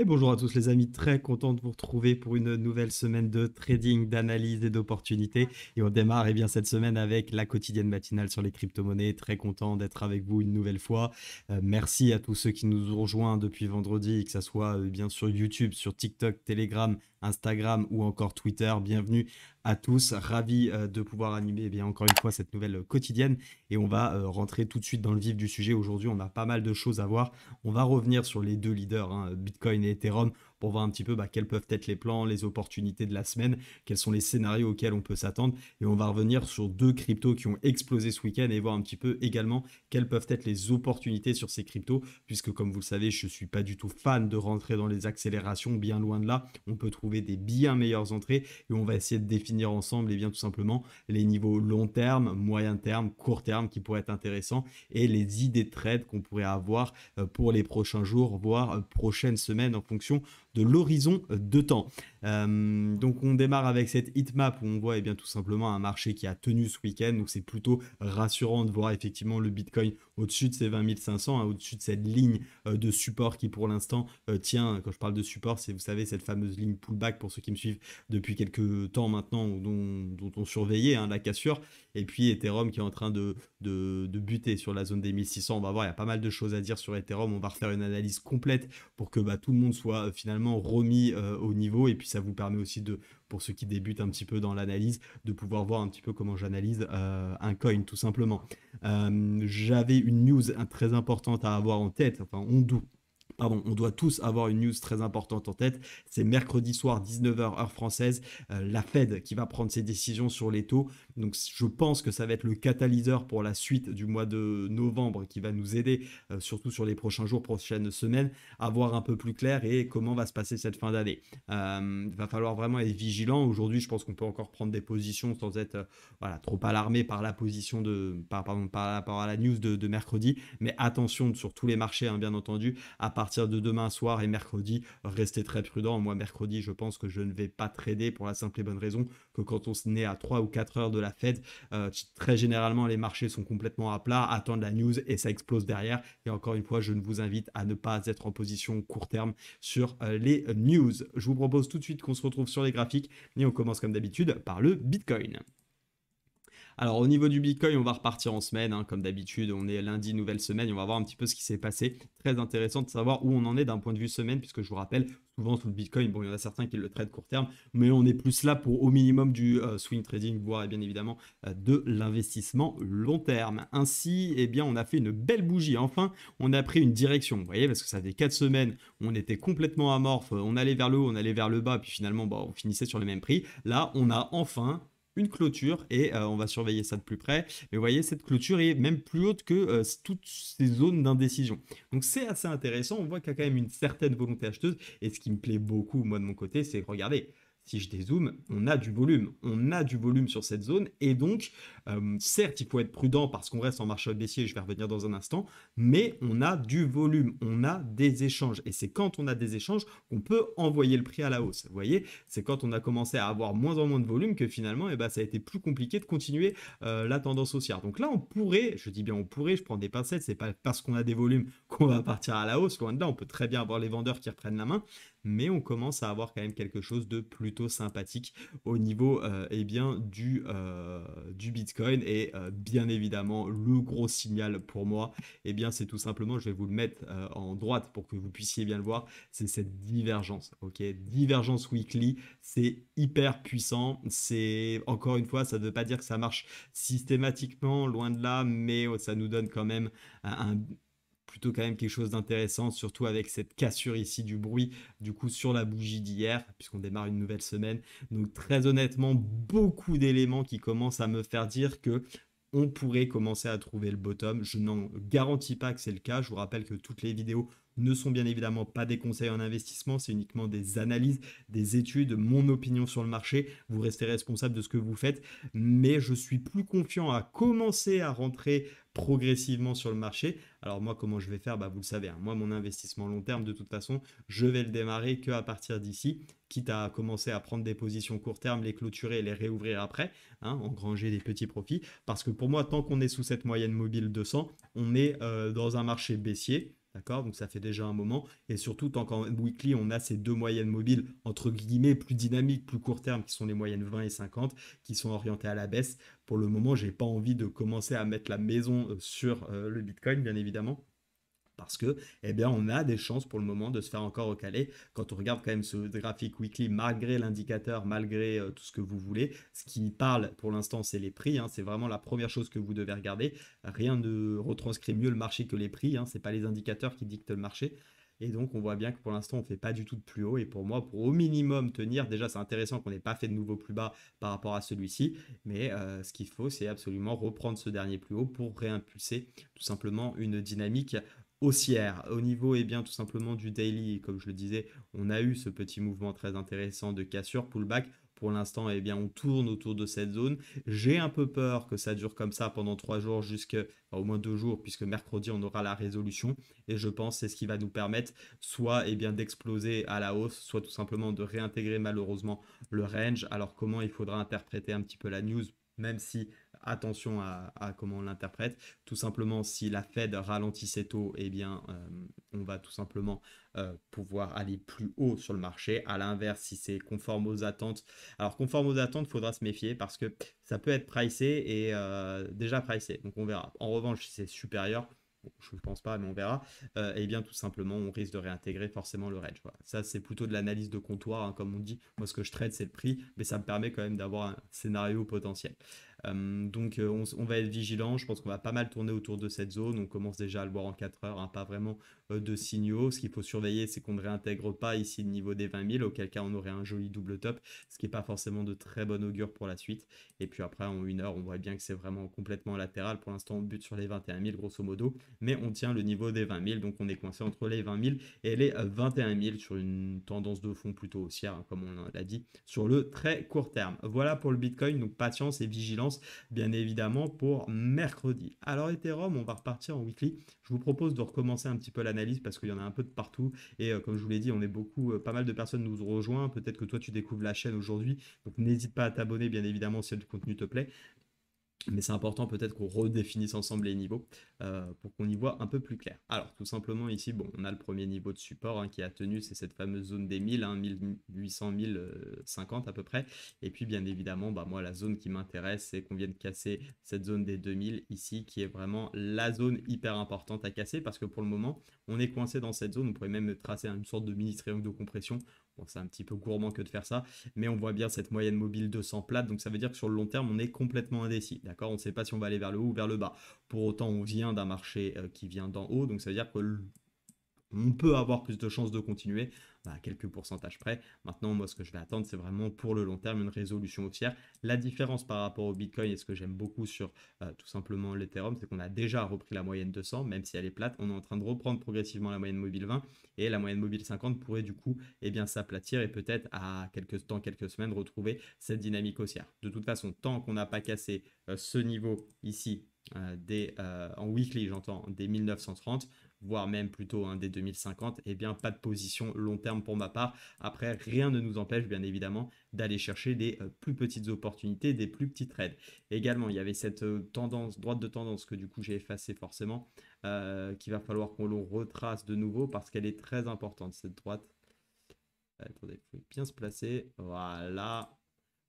Et bonjour à tous les amis, très content de vous retrouver pour une nouvelle semaine de trading, d'analyse et d'opportunités. Et on démarre bien cette semaine avec la quotidienne matinale sur les crypto-monnaies. Très content d'être avec vous une nouvelle fois. Merci à tous ceux qui nous ont rejoints depuis vendredi, que ce soit bien sur YouTube, sur TikTok, Telegram, Instagram ou encore Twitter. Bienvenue à tous, ravi de pouvoir animer bien encore une fois cette nouvelle quotidienne. Et on va rentrer tout de suite dans le vif du sujet. Aujourd'hui, on a pas mal de choses à voir. On va revenir sur les deux leaders, Bitcoin et Ethereum, pour voir un petit peu quels peuvent être les plans, les opportunités de la semaine, quels sont les scénarios auxquels on peut s'attendre. Et on va revenir sur deux cryptos qui ont explosé ce week-end et voir un petit peu également quelles peuvent être les opportunités sur ces cryptos, puisque comme vous le savez, je ne suis pas du tout fan de rentrer dans les accélérations, bien loin de là. On peut trouver des bien meilleures entrées et on va essayer de définir ensemble et bien tout simplement les niveaux long terme, moyen terme, court terme qui pourraient être intéressants et les idées de trade qu'on pourrait avoir pour les prochains jours, voire prochaines semaines en fonction de l'horizon de temps. Donc on démarre avec cette heatmap où on voit bien tout simplement un marché qui a tenu ce week-end, donc c'est plutôt rassurant de voir effectivement le Bitcoin au-dessus de ces 20 500, au-dessus de cette ligne de support qui pour l'instant tient. Quand je parle de support, c'est, vous savez, cette fameuse ligne pullback pour ceux qui me suivent depuis quelques temps maintenant, dont on surveillait la cassure, et puis Ethereum qui est en train de buter sur la zone des 1600. On va voir, il y a pas mal de choses à dire sur Ethereum, on va refaire une analyse complète pour que tout le monde soit finalement remis au niveau, et puis ça vous permet aussi de, pour ceux qui débutent un petit peu dans l'analyse, de pouvoir voir un petit peu comment j'analyse un coin tout simplement. J'avais une news très importante à avoir en tête, enfin on doit tous avoir une news très importante en tête. C'est mercredi soir, 19h heure française, la Fed qui va prendre ses décisions sur les taux. Donc je pense que ça va être le catalyseur pour la suite du mois de novembre qui va nous aider, surtout sur les prochains jours, prochaines semaines, à voir un peu plus clair et comment va se passer cette fin d'année. Il va falloir vraiment être vigilant. Aujourd'hui, je pense qu'on peut encore prendre des positions sans être trop alarmé par la position par rapport à la news de mercredi. Mais attention sur tous les marchés, bien entendu, à partir de demain soir et mercredi, restez très prudent. Moi, mercredi, je pense que je ne vais pas trader pour la simple et bonne raison que quand on se naît à 3 ou 4 heures de la Fed, très généralement, les marchés sont complètement à plat, attendent la news et ça explose derrière. Et encore une fois, je ne vous invite à ne pas être en position court terme sur les news. Je vous propose tout de suite qu'on se retrouve sur les graphiques et on commence comme d'habitude par le Bitcoin. Alors au niveau du Bitcoin, on va repartir en semaine, comme d'habitude, on est lundi, nouvelle semaine, et on va voir un petit peu ce qui s'est passé. Très intéressant de savoir où on en est d'un point de vue semaine, puisque je vous rappelle, souvent sous le Bitcoin, bon, il y en a certains qui le traitent court terme, mais on est plus là pour au minimum du swing trading, voire bien évidemment de l'investissement long terme. Ainsi, on a fait une belle bougie. Enfin, on a pris une direction, vous voyez, parce que ça fait 4 semaines, on était complètement amorphe, on allait vers le haut, on allait vers le bas, puis finalement, on finissait sur les mêmes prix. Là, on a enfin une clôture et on va surveiller ça de plus près. Mais vous voyez, cette clôture est même plus haute que toutes ces zones d'indécision. Donc c'est assez intéressant. On voit qu'il y a quand même une certaine volonté acheteuse. Et ce qui me plaît beaucoup, moi de mon côté, c'est regardez. Si je dézoome, on a du volume. On a du volume sur cette zone. Et donc, certes, il faut être prudent parce qu'on reste en marché baissier, je vais revenir dans un instant, mais on a du volume, on a des échanges. Et c'est quand on a des échanges qu'on peut envoyer le prix à la hausse. Vous voyez, c'est quand on a commencé à avoir moins en moins de volume que finalement, ça a été plus compliqué de continuer la tendance haussière. Donc là, on pourrait, je dis bien on pourrait, je prends des pincettes, c'est pas parce qu'on a des volumes qu'on va partir à la hausse. Loin de là, on peut très bien avoir les vendeurs qui reprennent la main, mais on commence à avoir quand même quelque chose de plutôt sympathique au niveau du Bitcoin. Et bien évidemment, le gros signal pour moi, c'est tout simplement, je vais vous le mettre en droite pour que vous puissiez bien le voir, c'est cette divergence. Ok, divergence weekly, c'est hyper puissant. C'est encore une fois, ça ne veut pas dire que ça marche systématiquement, loin de là, mais ça nous donne quand même plutôt quand même quelque chose d'intéressant, surtout avec cette cassure ici du bruit, du coup sur la bougie d'hier, puisqu'on démarre une nouvelle semaine. Donc très honnêtement, beaucoup d'éléments qui commencent à me faire dire que on pourrait commencer à trouver le bottom. Je n'en garantis pas que c'est le cas. Je vous rappelle que toutes les vidéos ne sont bien évidemment pas des conseils en investissement, c'est uniquement des analyses, des études, mon opinion sur le marché. Vous restez responsable de ce que vous faites, mais je suis plus confiant à commencer à rentrer progressivement sur le marché. Alors moi, comment je vais faire, vous le savez, moi, mon investissement long terme, de toute façon, je vais le démarrer qu'à partir d'ici, quitte à commencer à prendre des positions court terme, les clôturer et les réouvrir après, engranger des petits profits, parce que pour moi, tant qu'on est sous cette moyenne mobile 200, on est dans un marché baissier. D'accord? Donc ça fait déjà un moment. Et surtout, tant qu'en weekly, on a ces deux moyennes mobiles, entre guillemets, plus dynamiques, plus court terme, qui sont les moyennes 20 et 50, qui sont orientées à la baisse. Pour le moment, j'ai pas envie de commencer à mettre la maison sur le Bitcoin, bien évidemment. Parce que, eh bien, on a des chances pour le moment de se faire encore recaler. Quand on regarde quand même ce graphique weekly, malgré l'indicateur, malgré tout ce que vous voulez, ce qui parle pour l'instant, c'est les prix. Hein. C'est vraiment la première chose que vous devez regarder. Rien ne retranscrit mieux le marché que les prix. Hein. Ce n'est pas les indicateurs qui dictent le marché. Et donc, on voit bien que pour l'instant, on ne fait pas du tout de plus haut. Et pour moi, pour au minimum tenir, déjà, c'est intéressant qu'on n'ait pas fait de nouveau plus bas par rapport à celui-ci. Mais ce qu'il faut, c'est absolument reprendre ce dernier plus haut pour réimpulser tout simplement une dynamique haussière. Au niveau, eh bien, tout simplement du daily, comme je le disais, on a eu ce petit mouvement très intéressant de cassure, pullback. Pour l'instant, eh bien, on tourne autour de cette zone. J'ai un peu peur que ça dure comme ça pendant 3 jours, enfin, au moins 2 jours, puisque mercredi, on aura la résolution. Et je pense que c'est ce qui va nous permettre soit eh bien, d'exploser à la hausse, soit tout simplement de réintégrer malheureusement le range. Alors, comment il faudra interpréter un petit peu la news, même si attention à comment on l'interprète. Tout simplement, si la Fed ralentit ses taux, eh bien, on va tout simplement pouvoir aller plus haut sur le marché. À l'inverse, si c'est conforme aux attentes, alors conforme aux attentes, il faudra se méfier parce que ça peut être pricé et déjà pricé. Donc on verra. En revanche, si c'est supérieur, bon, je ne pense pas, mais on verra. Eh bien, tout simplement, on risque de réintégrer forcément le range. Voilà. Ça, c'est plutôt de l'analyse de comptoir, hein, comme on dit. Moi, ce que je traite, c'est le prix, mais ça me permet quand même d'avoir un scénario potentiel. On va être vigilant. Je pense qu'on va pas mal tourner autour de cette zone. On commence déjà à le voir en 4 heures, hein, pas vraiment de signaux. Ce qu'il faut surveiller, c'est qu'on ne réintègre pas ici le niveau des 20 000, auquel cas on aurait un joli double top, ce qui n'est pas forcément de très bon augure pour la suite. Et puis après, en 1 heure, on voit bien que c'est vraiment complètement latéral. Pour l'instant, on bute sur les 21 000, grosso modo, mais on tient le niveau des 20 000. Donc on est coincé entre les 20 000 et les 21 000 sur une tendance de fond plutôt haussière, hein, comme on l'a dit, sur le très court terme. Voilà pour le Bitcoin. Donc patience et vigilance bien évidemment pour mercredi. Alors Ethereum, on va repartir en weekly. Je vous propose de recommencer un petit peu l'analyse parce qu'il y en a un peu de partout et comme je vous l'ai dit, on est beaucoup, pas mal de personnes nous ont rejoint. Peut-être que toi tu découvres la chaîne aujourd'hui, donc n'hésite pas à t'abonner bien évidemment si le contenu te plaît. Mais c'est important peut-être qu'on redéfinisse ensemble les niveaux pour qu'on y voit un peu plus clair. Alors tout simplement ici, bon, on a le premier niveau de support qui a tenu, c'est cette fameuse zone des 1000, 1800, 1050 à peu près. Et puis bien évidemment, bah, moi la zone qui m'intéresse, c'est qu'on vienne casser cette zone des 2000 ici, qui est vraiment la zone hyper importante à casser parce que pour le moment, on est coincé dans cette zone. On pourrait même tracer une sorte de mini triangle de compression. Bon, c'est un petit peu gourmand que de faire ça, mais on voit bien cette moyenne mobile 200 plate, donc ça veut dire que sur le long terme, on est complètement indécis, d'accord? On ne sait pas si on va aller vers le haut ou vers le bas. Pour autant, on vient d'un marché qui vient d'en haut, donc ça veut dire que on peut avoir plus de chances de continuer à quelques pourcentages près. Maintenant, moi, ce que je vais attendre, c'est vraiment pour le long terme une résolution haussière. La différence par rapport au Bitcoin et ce que j'aime beaucoup sur tout simplement l'Ethereum, c'est qu'on a déjà repris la moyenne 200, même si elle est plate. On est en train de reprendre progressivement la moyenne mobile 20 et la moyenne mobile 50 pourrait du coup eh bien, s'aplatir et peut-être à quelques temps, quelques semaines, retrouver cette dynamique haussière. De toute façon, tant qu'on n'a pas cassé ce niveau ici, en weekly, j'entends, des 1930, voire même plutôt des 2050, eh bien pas de position long terme pour ma part. Après, rien ne nous empêche bien évidemment d'aller chercher des plus petites opportunités, des plus petits trades. Également, il y avait cette tendance, droite de tendance que du coup j'ai effacée forcément, qu'il va falloir qu'on le retrace de nouveau parce qu'elle est très importante cette droite. Attendez, il faut bien se placer. Voilà.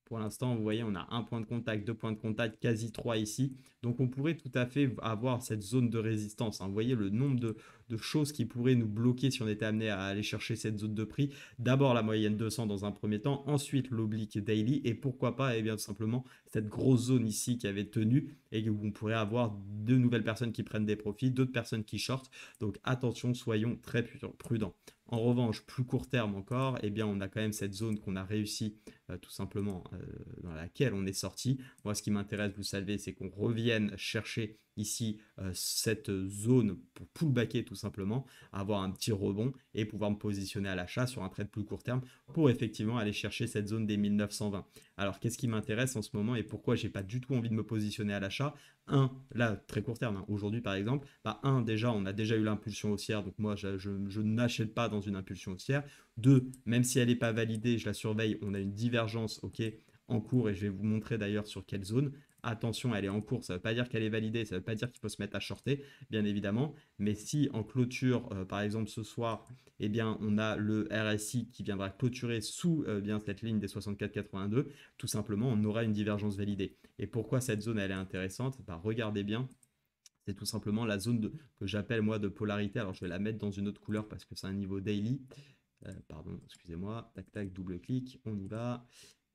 Pour l'instant, vous voyez, on a un point de contact, 2 points de contact, quasi 3 ici. Donc, on pourrait tout à fait avoir cette zone de résistance. Hein. Vous voyez le nombre de choses qui pourraient nous bloquer si on était amené à aller chercher cette zone de prix. D'abord, la moyenne 200 dans un premier temps, ensuite l'oblique daily et pourquoi pas, eh bien, tout simplement, cette grosse zone ici qui avait tenu et où on pourrait avoir de nouvelles personnes qui prennent des profits, d'autres personnes qui shortent. Donc, attention, soyons très prudents. En revanche, plus court terme encore, eh bien, on a quand même cette zone qu'on a réussi tout simplement dans laquelle on est sorti. Moi, ce qui m'intéresse, vous savez, c'est qu'on revienne chercher ici cette zone pour pullbacker tout simplement, avoir un petit rebond et pouvoir me positionner à l'achat sur un trade plus court terme pour effectivement aller chercher cette zone des 1920. Alors, qu'est-ce qui m'intéresse en ce moment et pourquoi j'ai pas du tout envie de me positionner à l'achat? Là, très court terme, hein, aujourd'hui par exemple, déjà, on a déjà eu l'impulsion haussière, donc moi, je n'achète pas dans une impulsion haussière. 2, même si elle n'est pas validée, je la surveille, on a une divergence, ok, en cours et je vais vous montrer d'ailleurs sur quelle zone. Attention, elle est en cours, ça ne veut pas dire qu'elle est validée, ça ne veut pas dire qu'il faut se mettre à shorter, bien évidemment. Mais si en clôture, par exemple ce soir, eh bien, on a le RSI qui viendra clôturer sous bien cette ligne des 64,82, tout simplement, on aura une divergence validée. Et pourquoi cette zone elle est intéressante? Bah, regardez bien, c'est tout simplement la zone que j'appelle moi de polarité. Alors je vais la mettre dans une autre couleur parce que c'est un niveau daily. Pardon, excusez-moi. Tac, tac, double clic, on y va.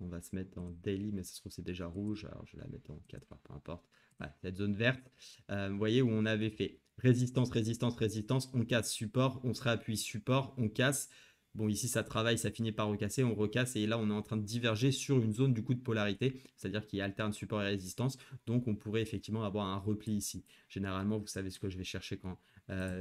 On va se mettre en daily, mais ça se trouve c'est déjà rouge. Alors je vais la mettre en 4 heures, peu importe. Voilà, cette zone verte, vous voyez où on avait fait résistance, résistance, résistance, on casse support, on se réappuie support, on casse. Bon, ici, ça travaille, ça finit par recasser, on recasse, et là, on est en train de diverger sur une zone du coup de polarité, c'est-à-dire qu'il alterne support et résistance, donc on pourrait effectivement avoir un repli ici. Généralement, vous savez ce que je vais chercher quand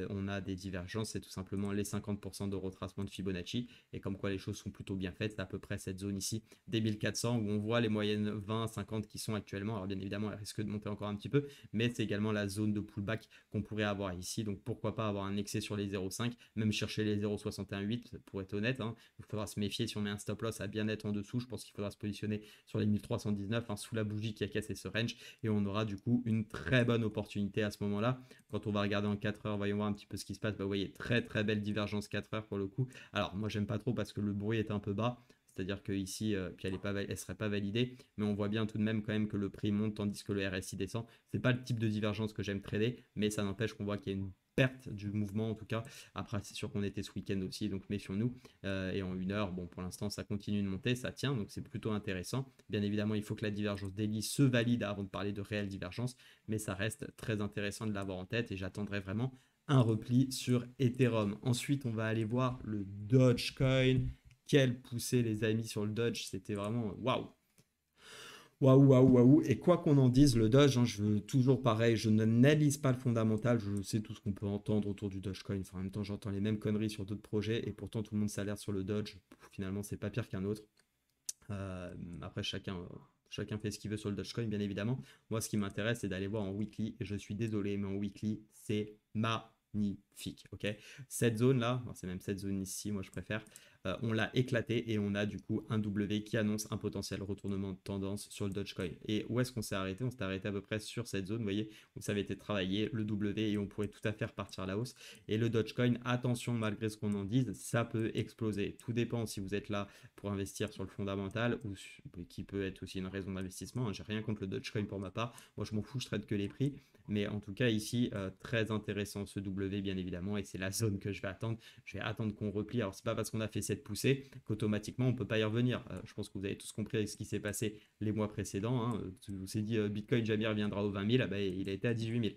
on a des divergences, c'est tout simplement les 50% de retracement de Fibonacci, et comme quoi les choses sont plutôt bien faites, c'est à peu près cette zone ici, des 1400, où on voit les moyennes 20, 50 qui sont actuellement, alors bien évidemment, elles risquent de monter encore un petit peu, mais c'est également la zone de pullback qu'on pourrait avoir ici, donc pourquoi pas avoir un excès sur les 0,5, même chercher les 0,618 pour être honnête, hein. Il faudra se méfier si on met un stop loss à bien être en dessous, je pense qu'il faudra se positionner sur les 1319, hein, sous la bougie qui a cassé ce range, et on aura du coup une très bonne opportunité à ce moment-là. Quand on va regarder en 4 heures, voyons voir un petit peu ce qui se passe, bah, vous voyez, très très belle divergence 4 heures pour le coup. Alors moi j'aime pas trop parce que le bruit est un peu bas, c'est-à-dire que ici, puis elle ne serait pas validée, mais on voit bien tout de même quand même que le prix monte tandis que le RSI descend. C'est pas le type de divergence que j'aime trader, mais ça n'empêche qu'on voit qu'il y a une perte du mouvement en tout cas. Après, c'est sûr qu'on était ce week-end aussi, donc méfions-nous. Et en 1 heure, bon, pour l'instant, ça continue de monter, ça tient, donc c'est plutôt intéressant. Bien évidemment, il faut que la divergence daily se valide avant de parler de réelle divergence, mais ça reste très intéressant de l'avoir en tête et j'attendrai vraiment un repli sur Ethereum. Ensuite, on va aller voir le Dogecoin. Quelle poussée, les amis, sur le Doge. C'était vraiment waouh! Waouh, waouh, waouh. Et quoi qu'on en dise, le Doge, hein, je veux toujours pareil, je n'analyse pas le fondamental, je sais tout ce qu'on peut entendre autour du Dogecoin. Enfin, en même temps, j'entends les mêmes conneries sur d'autres projets et pourtant tout le monde s'alerte sur le Doge. Finalement, c'est pas pire qu'un autre. Après, chacun fait ce qu'il veut sur le Dogecoin, bien évidemment. Moi, ce qui m'intéresse, c'est d'aller voir en weekly. Et je suis désolé, mais en weekly, c'est magnifique. Ok, cette zone-là, c'est même cette zone ici, moi je préfère, on l'a éclaté et on a du coup un W qui annonce un potentiel retournement de tendance sur le Dogecoin. Et où est-ce qu'on s'est arrêté? On s'est arrêté à peu près sur cette zone, vous voyez, où ça avait été travaillé, le W, et on pourrait tout à fait repartir à la hausse. Et le Dogecoin, attention, malgré ce qu'on en dise, ça peut exploser. Tout dépend si vous êtes là pour investir sur le fondamental ou qui peut être aussi une raison d'investissement, hein. J'ai rien contre le Dogecoin pour ma part. Moi, je m'en fous, je traite que les prix. Mais en tout cas, ici, très intéressant ce W, bien évidemment, et c'est la zone que je vais attendre. Je vais attendre qu'on replie. Alors, c'est pas parce qu'on a fait cette poussée qu'automatiquement, on peut pas y revenir. Je pense que vous avez tous compris avec ce qui s'est passé les mois précédents, hein. On s'est dit, Bitcoin jamais reviendra aux 20 000, ah bah, il a été à 18 000.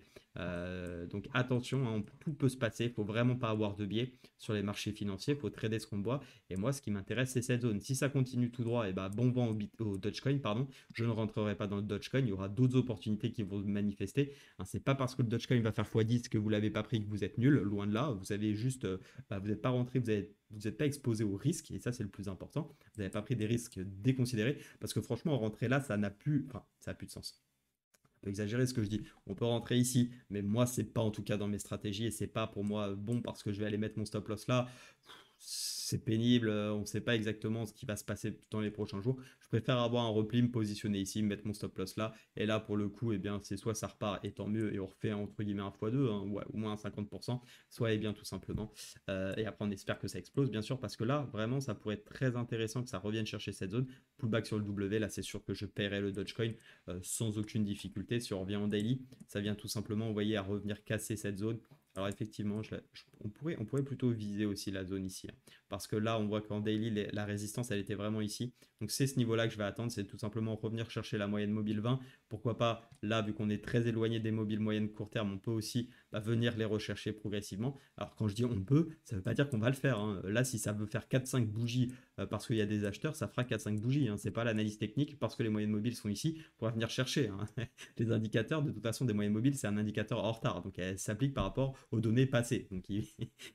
Donc attention, hein, tout peut se passer, il ne faut vraiment pas avoir de biais sur les marchés financiers, il faut trader ce qu'on voit. Et moi, ce qui m'intéresse, c'est cette zone. Si ça continue tout droit, et bah, bon vent au Dogecoin, pardon. Je ne rentrerai pas dans le Dogecoin, il y aura d'autres opportunités qui vont se manifester. Hein, c'est pas parce que le Dogecoin va faire x10 que vous l'avez pas pris que vous êtes nul, loin de là. Vous avez juste, vous n'êtes pas rentré, vous n'êtes pas exposé aux risques, et ça c'est le plus important. Vous n'avez pas pris des risques déconsidérés, parce que franchement, rentrer là, ça n'a plus, enfin, ça a plus de sens. Peu exagérer ce que je dis. On peut rentrer ici, mais moi, c'est pas en tout cas dans mes stratégies et c'est pas pour moi bon parce que je vais aller mettre mon stop loss là. C'est pénible, on ne sait pas exactement ce qui va se passer dans les prochains jours. Je préfère avoir un repli, me positionner ici, mettre mon stop loss là. Et là, pour le coup, eh bien, c'est soit ça repart et tant mieux, et on refait entre guillemets un x2, hein, ou au moins un 50%, soit eh bien tout simplement. Et après, on espère que ça explose, bien sûr, parce que là, vraiment, ça pourrait être très intéressant que ça revienne chercher cette zone. Pullback sur le W, là, c'est sûr que je paierai le Dogecoin sans aucune difficulté. Si on revient en daily, ça vient tout simplement, vous voyez, à revenir casser cette zone. Alors effectivement, on pourrait plutôt viser aussi la zone ici, hein, parce que là, on voit qu'en daily, la résistance, elle était vraiment ici. Donc c'est ce niveau-là que je vais attendre, c'est tout simplement revenir chercher la moyenne mobile 20. Pourquoi pas, là, vu qu'on est très éloigné des mobiles moyennes court terme, on peut aussi venir les rechercher progressivement. Alors quand je dis on peut, ça ne veut pas dire qu'on va le faire, hein. Là, si ça veut faire 4-5 bougies parce qu'il y a des acheteurs, ça fera 4-5 bougies, hein. Ce n'est pas l'analyse technique, parce que les moyennes mobiles sont ici, pour venir chercher, hein. Les indicateurs, de toute façon, des moyennes mobiles, c'est un indicateur en retard. Donc, elle s'applique par rapport aux données passées. Donc, il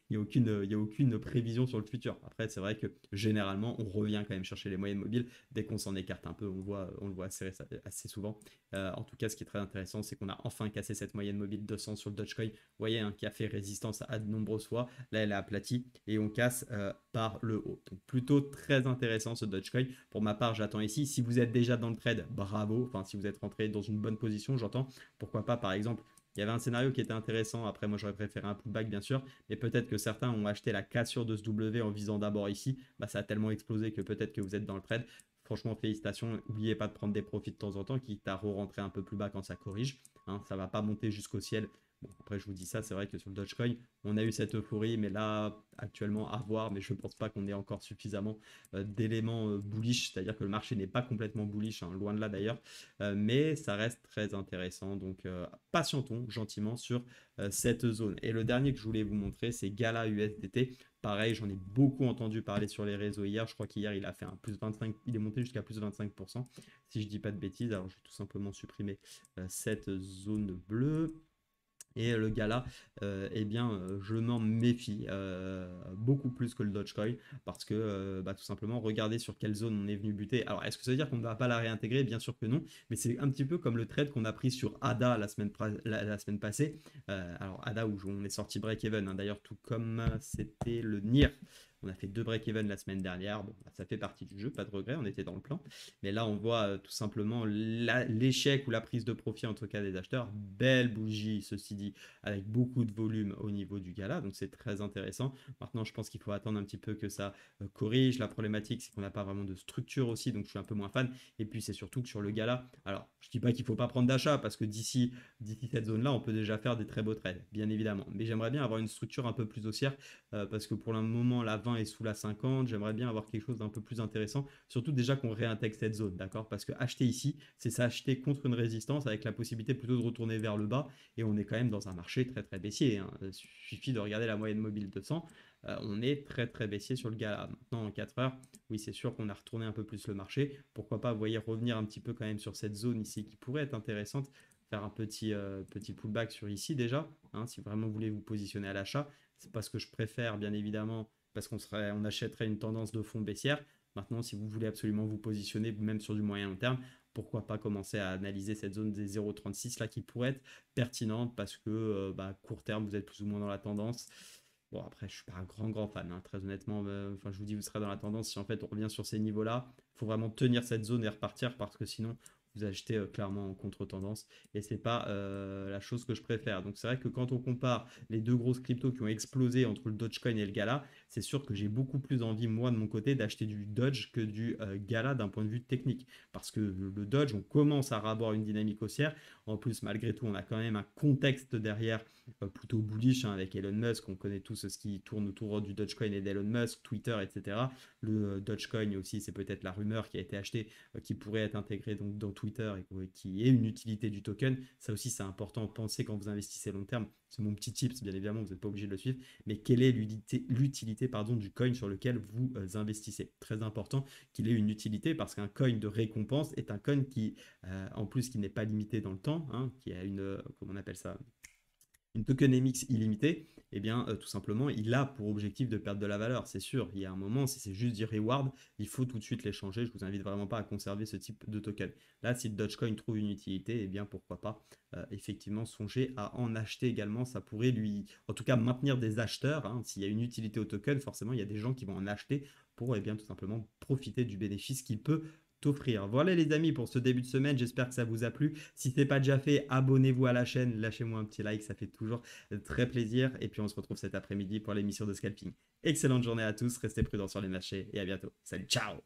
n'y a aucune prévision sur le futur. Après, c'est vrai que généralement, on revient quand même chercher les moyennes mobiles dès qu'on s'en écarte un peu. On le voit assez souvent. En tout cas, ce qui est très intéressant, c'est qu'on a enfin cassé cette moyenne mobile 200 sur le Dogecoin. Dogecoin, vous voyez, hein, qui a fait résistance à de nombreuses fois. Là, elle est aplatie et on casse par le haut. Donc, plutôt très intéressant ce Dogecoin. Pour ma part, j'attends ici. Si vous êtes déjà dans le trade, bravo. Enfin, si vous êtes rentré dans une bonne position, j'entends. Pourquoi pas, par exemple, il y avait un scénario qui était intéressant. Après, moi, j'aurais préféré un pullback, bien sûr. Mais peut-être que certains ont acheté la cassure de ce W en visant d'abord ici. Bah, ça a tellement explosé que peut-être que vous êtes dans le trade. Franchement, félicitations. N'oubliez pas de prendre des profits de temps en temps, quitte à re-rentrer un peu plus bas quand ça corrige. Hein, ça ne va pas monter jusqu'au ciel. Bon, après, je vous dis ça, c'est vrai que sur le Dogecoin, on a eu cette euphorie, mais là, actuellement, à voir. Mais je ne pense pas qu'on ait encore suffisamment d'éléments bullish, c'est-à-dire que le marché n'est pas complètement bullish, hein, loin de là d'ailleurs, mais ça reste très intéressant. Donc, patientons gentiment sur cette zone. Et le dernier que je voulais vous montrer, c'est Gala USDT. Pareil, j'en ai beaucoup entendu parler sur les réseaux hier. Je crois qu'hier, il a fait un plus 25, il est monté jusqu'à plus 25%, si je dis pas de bêtises. Alors, je vais tout simplement supprimer cette zone bleue. Et le gars-là, eh bien, je m'en méfie beaucoup plus que le Dogecoin parce que tout simplement, regardez sur quelle zone on est venu buter. Alors, est-ce que ça veut dire qu'on ne va pas la réintégrer? Bien sûr que non, mais c'est un petit peu comme le trade qu'on a pris sur ADA la semaine passée. Alors, ADA où on est sorti break-even, hein, d'ailleurs, tout comme c'était le NIR. On a fait 2 break-even la semaine dernière. Bon, ça fait partie du jeu, pas de regret, on était dans le plan. Mais là, on voit tout simplement l'échec ou la prise de profit en tout cas des acheteurs. Belle bougie, ceci dit, avec beaucoup de volume au niveau du gala. Donc c'est très intéressant. Maintenant, je pense qu'il faut attendre un petit peu que ça corrige. La problématique, c'est qu'on n'a pas vraiment de structure aussi. Donc je suis un peu moins fan. Et puis c'est surtout que sur le gala, alors je ne dis pas qu'il ne faut pas prendre d'achat parce que d'ici cette zone-là, on peut déjà faire des très beaux trades, bien évidemment. Mais j'aimerais bien avoir une structure un peu plus haussière parce que pour le moment, la 20 est sous la 50. J'aimerais bien avoir quelque chose d'un peu plus intéressant. Surtout déjà qu'on réintègre cette zone, d'accord? Parce que acheter ici, c'est s'acheter contre une résistance avec la possibilité plutôt de retourner vers le bas. Et on est quand même dans un marché très très baissier, hein. Il suffit de regarder la moyenne mobile 200. On est très très baissier sur le gala. Maintenant, en 4 heures, oui, c'est sûr qu'on a retourné un peu plus le marché. Pourquoi pas, vous voyez, revenir un petit peu quand même sur cette zone ici qui pourrait être intéressante. Faire un petit pullback sur ici déjà, hein, si vraiment vous voulez vous positionner à l'achat. C'est pas ce que je préfère, bien évidemment, parce on achèterait une tendance de fond baissière. Maintenant, si vous voulez absolument vous positionner, même sur du moyen long terme, pourquoi pas commencer à analyser cette zone des 0,36 là qui pourrait être pertinente parce que court terme, vous êtes plus ou moins dans la tendance. Bon, après, je suis pas un grand fan, hein, très honnêtement. Enfin, je vous dis, vous serez dans la tendance si en fait on revient sur ces niveaux-là. Il faut vraiment tenir cette zone et repartir parce que sinon, vous achetez clairement en contre-tendance et c'est pas la chose que je préfère. Donc c'est vrai que quand on compare les deux grosses cryptos qui ont explosé entre le Dogecoin et le Gala, c'est sûr que j'ai beaucoup plus envie moi de mon côté d'acheter du Doge que du Gala d'un point de vue technique parce que le Doge, on commence à avoir une dynamique haussière. En plus, malgré tout, on a quand même un contexte derrière plutôt bullish, hein, avec Elon Musk. On connaît tous ce qui tourne autour du Dogecoin et d'Elon Musk, Twitter, etc. Le Dogecoin aussi, c'est peut-être la rumeur qui a été achetée, qui pourrait être intégrée donc dans Twitter et qui est une utilité du token. Ça aussi, c'est important à penser quand vous investissez long terme. C'est mon petit tips, bien évidemment, vous n'êtes pas obligé de le suivre. Mais quelle est l'utilité du coin sur lequel vous investissez? Très important qu'il ait une utilité parce qu'un coin de récompense est un coin qui, en plus, qui n'est pas limité dans le temps, hein, qui a une, comment on appelle ça, une tokenomics illimitée, eh bien, tout simplement, il a pour objectif de perdre de la valeur. C'est sûr, il y a un moment, si c'est juste du reward, il faut tout de suite l'échanger. Je vous invite vraiment pas à conserver ce type de token. Là, si le Dogecoin trouve une utilité, eh bien, pourquoi pas effectivement songer à en acheter également. Ça pourrait lui, en tout cas, maintenir des acheteurs, hein. S'il y a une utilité au token, forcément, il y a des gens qui vont en acheter pour eh bien, tout simplement profiter du bénéfice qu'il peut t'offrir. Voilà les amis pour ce début de semaine, j'espère que ça vous a plu. Si ce n'est pas déjà fait, abonnez-vous à la chaîne, lâchez-moi un petit like, ça fait toujours très plaisir. Et puis on se retrouve cet après-midi pour l'émission de scalping. Excellente journée à tous, restez prudents sur les marchés et à bientôt. Salut, ciao!